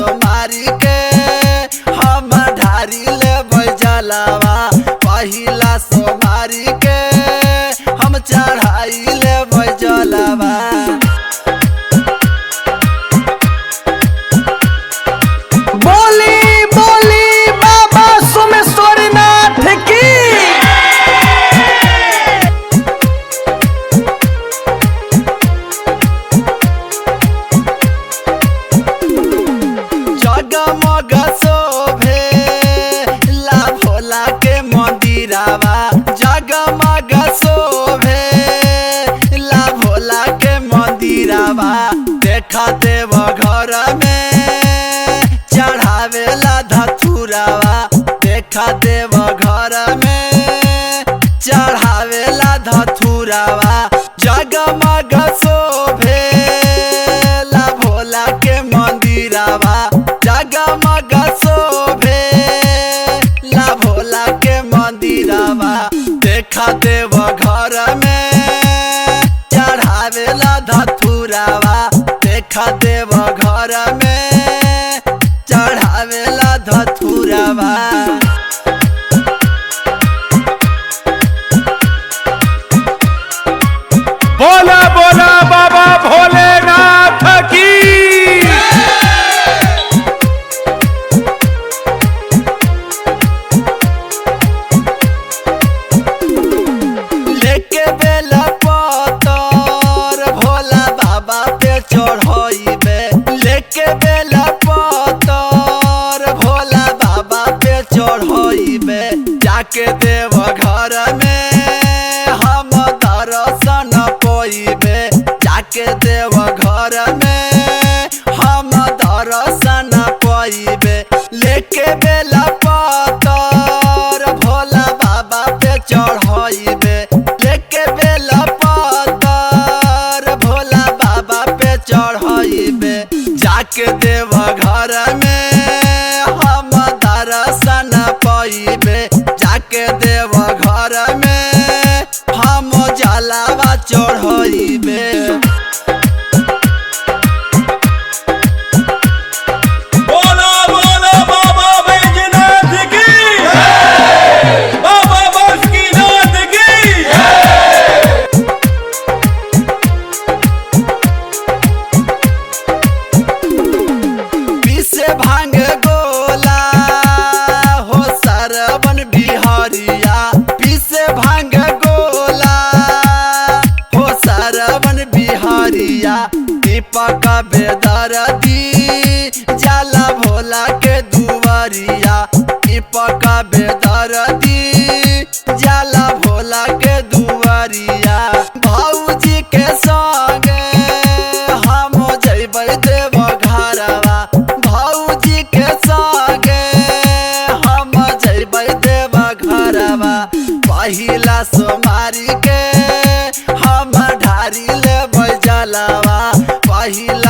सोमारी के हम ढारी लेबै जलवा। पहिला सोमारी के हम चढ़ाई लेबै जलवा। बोली बोली बाबा सोमेश्वरनाथ की। जगमग शोभे ला भोला के मंदिरवा। जगमग शोभे ला भोला के मंदिरवा। देखा देव घर में चढ़ावेला धतुरवा। देखा देव घर में चढ़ावेला धतुरवा। जगमग शोभे ला भोला के मंदिरवा। जगमग शोभे ला भोला के मंदिरवा। देखा देव घर में चढ़ावेला धतुरवा। देखा देव घर में चढ़ावेला धतुरवा। बोला बोला बाबा भोलेनाथ की। लेके बेला पतर भोला बाबा पे चढ़ाइबे। लेके बेला पतर भोला बाबा पे चढ़ाइबे। जाके देव घर में हम दर्शन पाइबे। जाके देव घर में हम दर्शन पाइबे। लेके बेला पतर भोला बाबा पे चढ़ाइबे। लेके बेला पतर भोला बाबा पे चढ़ाइबे। जाके देव घर में हम दर्शन पाइबे। जाके देव घर में हम जलवा चढ़ाइबे। बोला बोला बाबा बैजनाथ की। बाबा बासुकीनाथ की। पीसे भांग गोला हो सरवन बिहारिया। पीसे भांग गोला हो सरवन बिहारिया। दीपक बेदर्दी जाला भोला के दुआरिया। दीपक बेदर्दी जाला भोला के दुआरिया। भौजी के संगे हम जइबै देव घरवा। भौजी के संगे हम जइबै देव घरवा। पहिला सोमारी के हम ढारी लेबै जलवा। पहिला